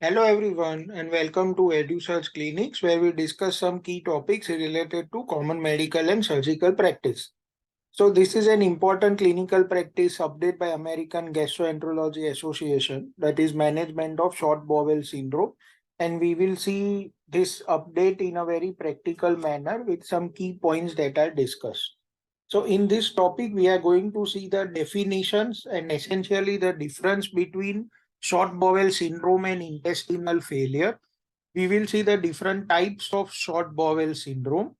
Hello everyone and welcome to Edusurg Clinics where we discuss some key topics related to common medical and surgical practice. So this is an important clinical practice update by American Gastroenterology Association, that is management of short bowel syndrome, and we will see this update in a very practical manner with some key points that are discussed. So in this topic, we are going to see the definitions and essentially the difference between short bowel syndrome and intestinal failure. We will see the different types of short bowel syndrome.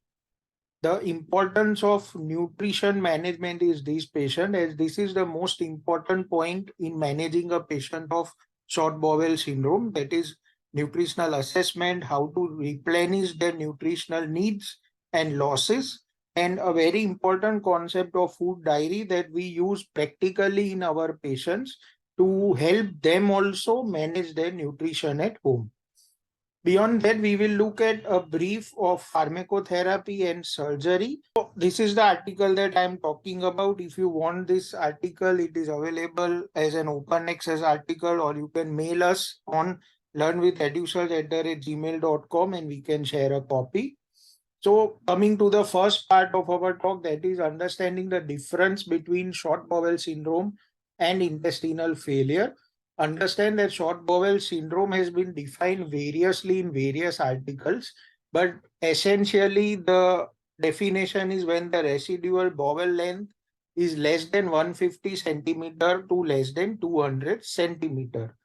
The importance of nutrition management is this patient, as this is the most important point in managing a patient of short bowel syndrome, that is nutritional assessment, how to replenish their nutritional needs and losses, and a very important concept of food diary that we use practically in our patients to help them also manage their nutrition at home. Beyond that, we will look at a brief of pharmacotherapy and surgery. So this is the article that I am talking about. If you want this article, it is available as an open access article, or you can mail us on learnwithEdusurg@gmail.com and we can share a copy. So coming to the first part of our talk, that is understanding the difference between short bowel syndrome and intestinal failure. Understand that short bowel syndrome has been defined variously in various articles, but essentially the definition is when the residual bowel length is less than 150 centimeter to less than 200 centimeter.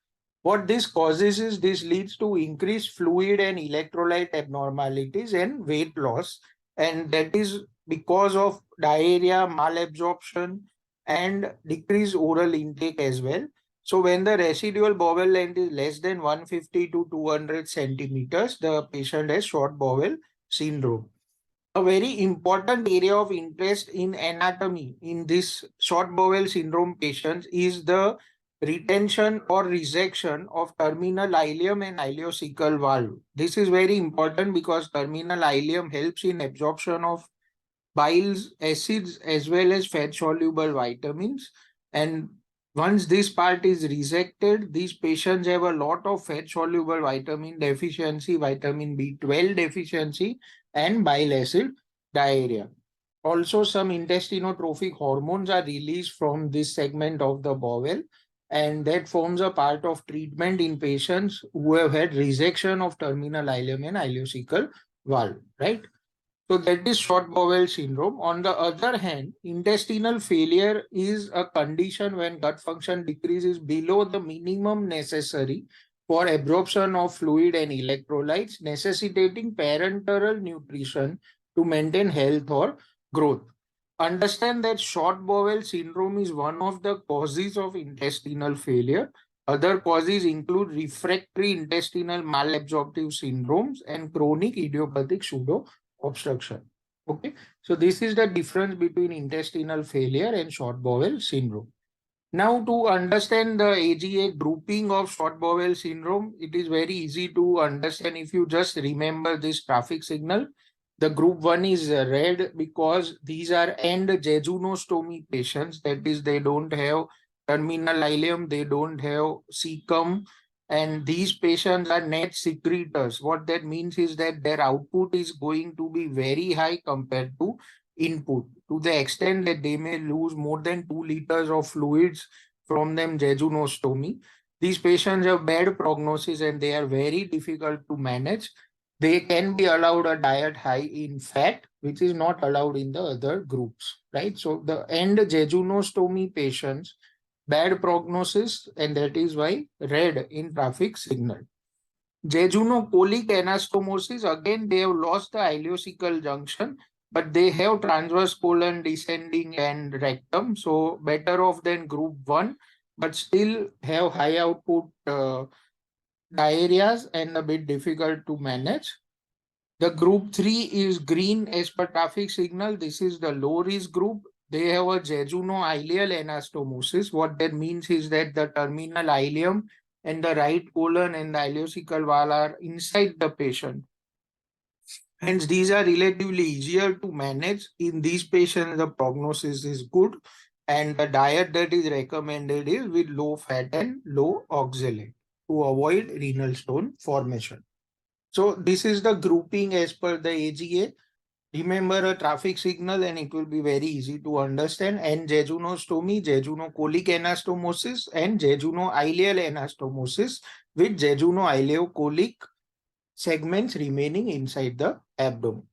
What this causes is this leads to increased fluid and electrolyte abnormalities and weight loss. And that is because of diarrhea, malabsorption, and decreased oral intake as well. So when the residual bowel length is less than 150 to 200 centimeters, the patient has short bowel syndrome. A very important area of interest in anatomy in this short bowel syndrome patients is the retention or resection of terminal ileum and ileocecal valve. This is very important because terminal ileum helps in absorption of biles, acids, as well as fat-soluble vitamins. And once this part is resected, these patients have a lot of fat-soluble vitamin deficiency, vitamin B12 deficiency, and bile acid diarrhea. Also, some intestinotrophic hormones are released from this segment of the bowel, and that forms a part of treatment in patients who have had resection of terminal ileum and ileocecal valve, right? So that is short bowel syndrome. On the other hand, intestinal failure is a condition when gut function decreases below the minimum necessary for absorption of fluid and electrolytes, necessitating parenteral nutrition to maintain health or growth. Understand that short bowel syndrome is one of the causes of intestinal failure. Other causes include refractory intestinal malabsorptive syndromes and chronic idiopathic pseudo obstruction. Okay, so this is the difference between intestinal failure and short bowel syndrome. Now, to understand the AGA grouping of short bowel syndrome, it is very easy to understand if you just remember this traffic signal. The group 1 is red because these are end jejunostomy patients. That is, they don't have terminal ileum, they don't have cecum, and these patients are net secretors. What that means is that their output is going to be very high compared to input, to the extent that they may lose more than 2 liters of fluids from them jejunostomy. These patients have bad prognosis and they are very difficult to manage. They can be allowed a diet high in fat, which is not allowed in the other groups, right? So the end jejunostomy patients, bad prognosis, and that is why red in traffic signal. Jejunocolic anastomosis, again, they have lost the ileocecal junction, but they have transverse colon descending and rectum, so better off than group 1, but still have high output diarrheas and a bit difficult to manage. The group 3 is green as per traffic signal. This is the low risk group. They have a jejuno-ileal anastomosis. What that means is that the terminal ileum and the right colon and the ileocecal valve are inside the patient. Hence, these are relatively easier to manage. In these patients, the prognosis is good, and the diet that is recommended is with low fat and low oxalate. to avoid renal stone formation. So this is the grouping as per the AGA. Remember a traffic signal and it will be very easy to understand. And jejunostomy, jejunocolic anastomosis, and jejunoileal anastomosis with jejunoileocolic segments remaining inside the abdomen.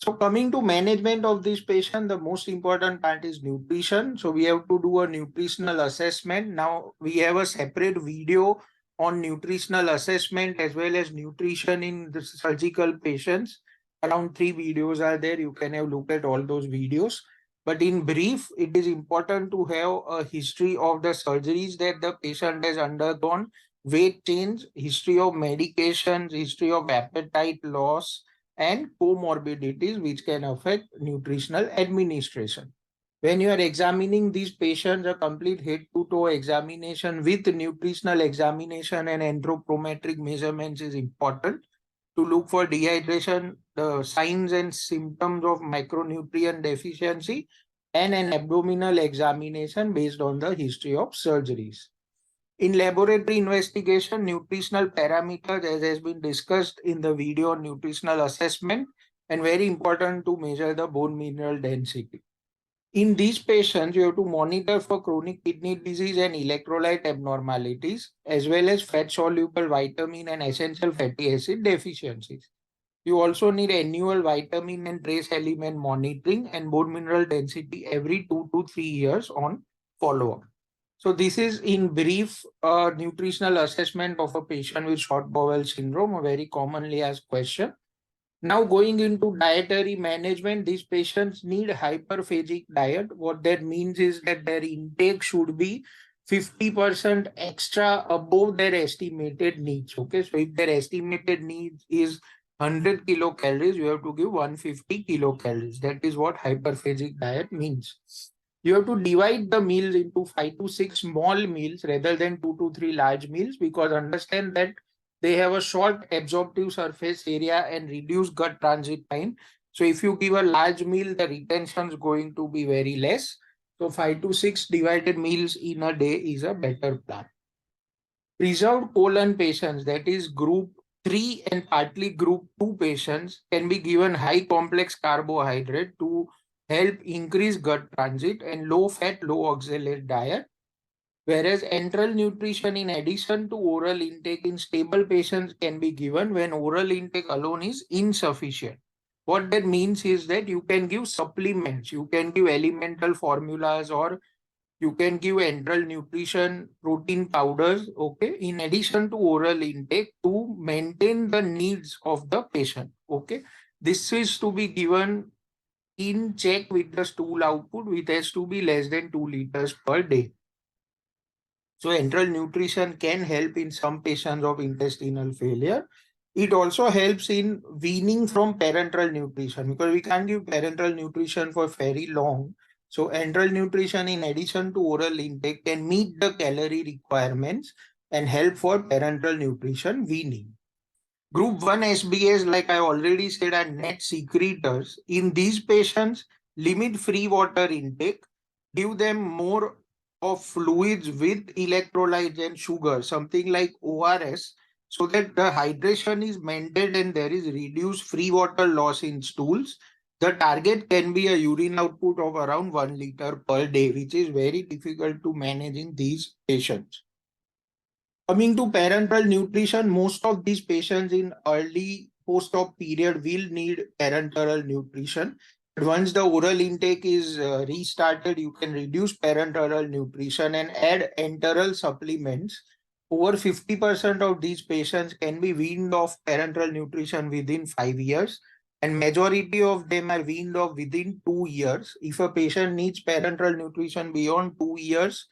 So coming to management of this patient, the most important part is nutrition. So we have to do a nutritional assessment. Now we have a separate video on nutritional assessment as well as nutrition in the surgical patients. Around 3 videos are there. You can have look at all those videos. But in brief, it is important to have a history of the surgeries that the patient has undergone, weight change, history of medications, history of appetite loss, and comorbidities which can affect nutritional administration. When you are examining these patients, a complete head to toe examination with nutritional examination and anthropometric measurements is important to look for dehydration, the signs and symptoms of micronutrient deficiency, and an abdominal examination based on the history of surgeries. In laboratory investigation, nutritional parameters, as has been discussed in the video on nutritional assessment, and very important to measure the bone mineral density. In these patients, you have to monitor for chronic kidney disease and electrolyte abnormalities, as well as fat-soluble vitamin and essential fatty acid deficiencies. You also need annual vitamin and trace element monitoring and bone mineral density every 2 to 3 years on follow-up. So this is in brief nutritional assessment of a patient with short bowel syndrome, a very commonly asked question. Now going into dietary management, these patients need hyperphagic diet. What that means is that their intake should be 50% extra above their estimated needs. Okay, so if their estimated needs is 100 kilocalories, you have to give 150 kilocalories. That is what hyperphagic diet means. You have to divide the meals into 5 to 6 small meals rather than 2 to 3 large meals, because understand that they have a short absorptive surface area and reduced gut transit time. So if you give a large meal, the retention is going to be very less. So 5 to 6 divided meals in a day is a better plan. Preserved colon patients, that is group 3 and partly group 2 patients, can be given high complex carbohydrate to help increase gut transit, and low fat, low oxalate diet. Whereas enteral nutrition in addition to oral intake in stable patients can be given when oral intake alone is insufficient. What that means is that you can give supplements, you can give elemental formulas, or you can give enteral nutrition protein powders, okay, in addition to oral intake to maintain the needs of the patient, okay. This is to be given in check with the stool output, which has to be less than 2 liters per day. So enteral nutrition can help in some patients of intestinal failure. It also helps in weaning from parenteral nutrition, because we can't give parenteral nutrition for very long. So enteral nutrition in addition to oral intake can meet the calorie requirements and help for parenteral nutrition weaning. Group 1 SBS, like I already said, are net secretors. In these patients, limit free water intake, give them more of fluids with electrolytes and sugar, something like ORS, so that the hydration is maintained and there is reduced free water loss in stools. The target can be a urine output of around 1 liter per day, which is very difficult to manage in these patients. Coming to parenteral nutrition, most of these patients in early post-op period will need parenteral nutrition. But once the oral intake is restarted, you can reduce parenteral nutrition and add enteral supplements. Over 50% of these patients can be weaned off parenteral nutrition within 5 years, and majority of them are weaned off within 2 years. If a patient needs parenteral nutrition beyond 2 years,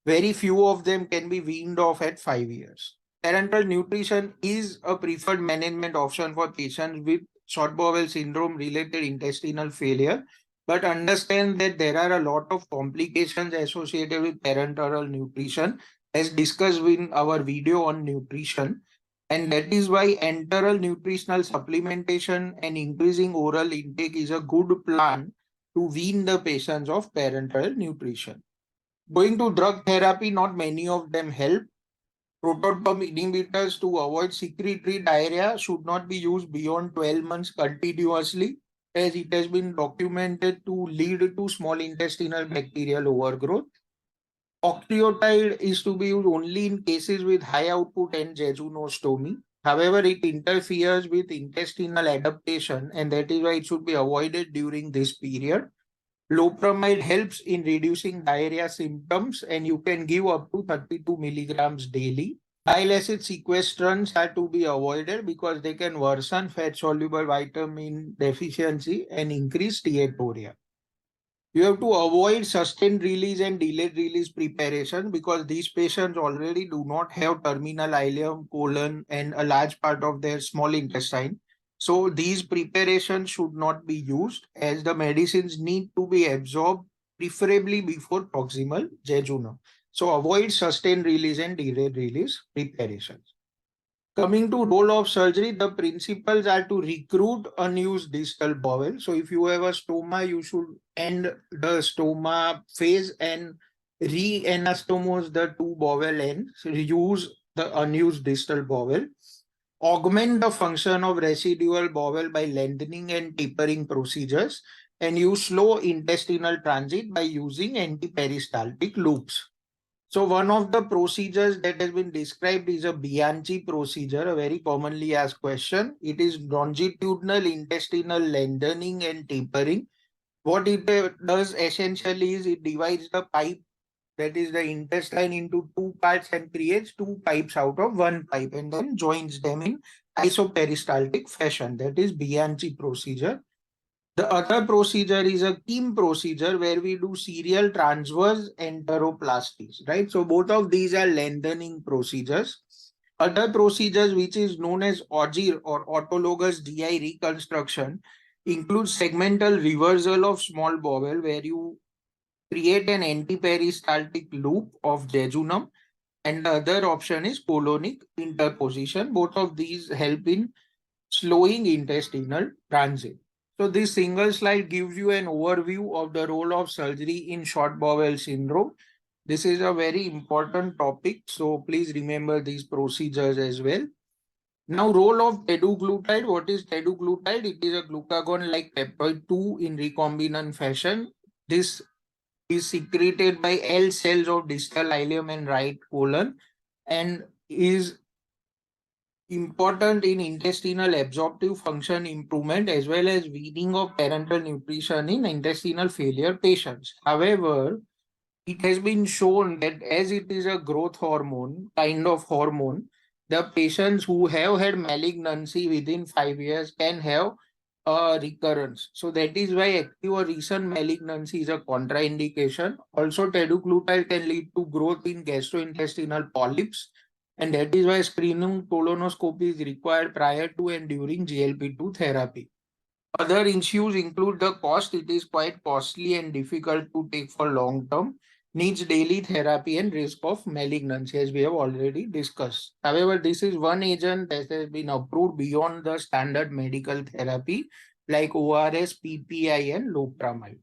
very few of them can be weaned off at 5 years. Parenteral nutrition is a preferred management option for patients with short bowel syndrome related intestinal failure, but understand that there are a lot of complications associated with parenteral nutrition, as discussed in our video on nutrition. And that is why enteral nutritional supplementation and increasing oral intake is a good plan to wean the patients of parenteral nutrition. Going to drug therapy, not many of them help. Proton pump inhibitors to avoid secretory diarrhea should not be used beyond 12 months continuously, as it has been documented to lead to small intestinal bacterial overgrowth. Octreotide is to be used only in cases with high output and jejunostomy. However, it interferes with intestinal adaptation, and that is why it should be avoided during this period. Loperamide helps in reducing diarrhea symptoms, and you can give up to 32 milligrams daily. Bile acid sequestrants are to be avoided because they can worsen fat-soluble vitamin deficiency and increase steatorrhea. You have to avoid sustained release and delayed release preparation because these patients already do not have terminal ileum, colon, and a large part of their small intestine. So these preparations should not be used as the medicines need to be absorbed preferably before proximal jejunum. So avoid sustained release and delayed release preparations. Coming to role of surgery, the principles are to recruit unused distal bowel. So if you have a stoma, you should end the stoma phase and re-anastomose the two bowel ends. So use the unused distal bowel. Augment the function of residual bowel by lengthening and tapering procedures, and use slow intestinal transit by using antiperistaltic loops. So one of the procedures that has been described is a Bianchi procedure, a very commonly asked question. It is longitudinal intestinal lengthening and tapering. What it does essentially is it divides the pipe, that is the intestine, into two parts and creates two pipes out of one pipe and then joins them in isoperistaltic fashion. That is Bianchi procedure. The other procedure is a Kim procedure where we do serial transverse enteroplasties, right? So both of these are lengthening procedures. Other procedures, which is known as Ogir or autologous GI reconstruction, includes segmental reversal of small bowel where you create an antiperistaltic loop of jejunum, and the other option is colonic interposition. Both of these help in slowing intestinal transit. So this single slide gives you an overview of the role of surgery in short bowel syndrome. This is a very important topic, so please remember these procedures as well. Now, role of teduglutide. What is teduglutide? It is a glucagon-like peptide 2 in recombinant fashion. This is secreted by L cells of distal ileum and right colon and is important in intestinal absorptive function improvement as well as weaning of parental nutrition in intestinal failure patients. However, it has been shown that as it is a growth hormone, kind of hormone, the patients who have had malignancy within 5 years can have a recurrence. So that is why active or recent malignancy is a contraindication. Also, teduglutide can lead to growth in gastrointestinal polyps, and that is why screening colonoscopy is required prior to and during GLP-2 therapy. Other issues include the cost. It is quite costly and difficult to take for long term, needs daily therapy and risk of malignancy, as we have already discussed. However, this is one agent that has been approved beyond the standard medical therapy like ORS, PPI, and loperamide.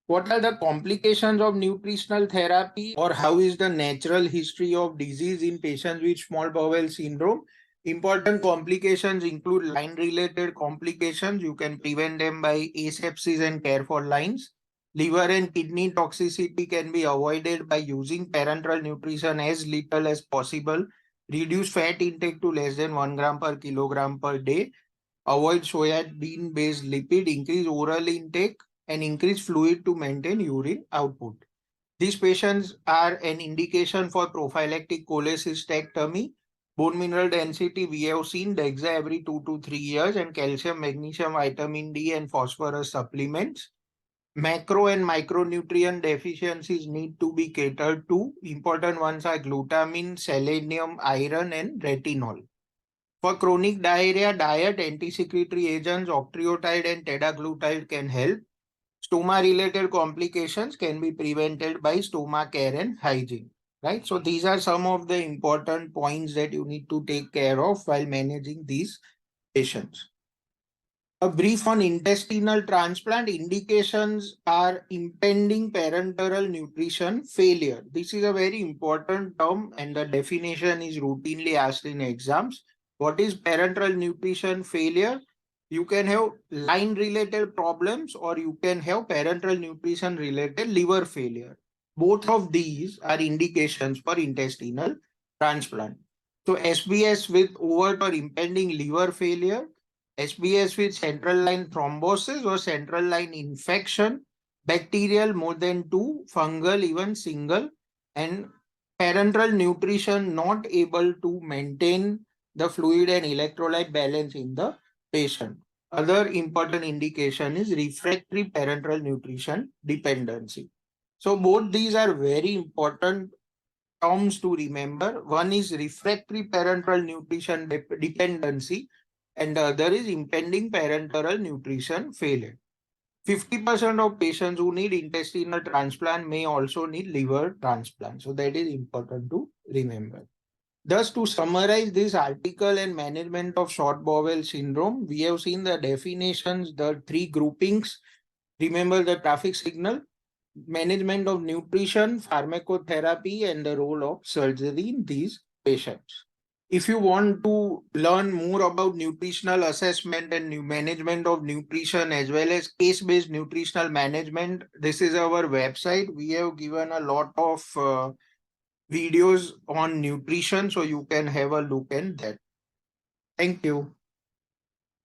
What are the complications of nutritional therapy, or how is the natural history of disease in patients with small bowel syndrome? Important complications include line-related complications. You can prevent them by asepsis and care for lines. Liver and kidney toxicity can be avoided by using parenteral nutrition as little as possible. Reduce fat intake to less than 1 gram per kilogram per day. Avoid soybean-based lipid. Increase oral intake and increase fluid to maintain urine output. These patients are an indication for prophylactic cholecystectomy. Bone mineral density, we have seen DEXA every 2 to 3 years, and calcium, magnesium, vitamin D, and phosphorus supplements. Macro and micronutrient deficiencies need to be catered to. Important ones are glutamine, selenium, iron, and retinol. For chronic diarrhea, diet, anti-secretory agents, octreotide, and teduglutide can help. Stoma-related complications can be prevented by stoma care and hygiene, right? So these are some of the important points that you need to take care of while managing these patients. A brief on intestinal transplant. Indications are impending parenteral nutrition failure. This is a very important term and the definition is routinely asked in exams. What is parenteral nutrition failure? You can have line related problems or you can have parenteral nutrition related liver failure. Both of these are indications for intestinal transplant. So SBS with overt or impending liver failure, SBS with central line thrombosis or central line infection, bacterial more than two, fungal even single, and parenteral nutrition not able to maintain the fluid and electrolyte balance in the patient. Other important indication is refractory parenteral nutrition dependency. So both these are very important terms to remember. One is refractory parenteral nutrition dependency and the other is impending parenteral nutrition failure. 50% of patients who need intestinal transplant may also need liver transplant. So that is important to remember. Thus, to summarize this article and management of short bowel syndrome, we have seen the definitions, the three groupings. Remember the traffic signal, management of nutrition, pharmacotherapy, and the role of surgery in these patients. If you want to learn more about nutritional assessment and management of nutrition as well as case-based nutritional management, this is our website. We have given a lot of videos on nutrition, so you can have a look at that. Thank you.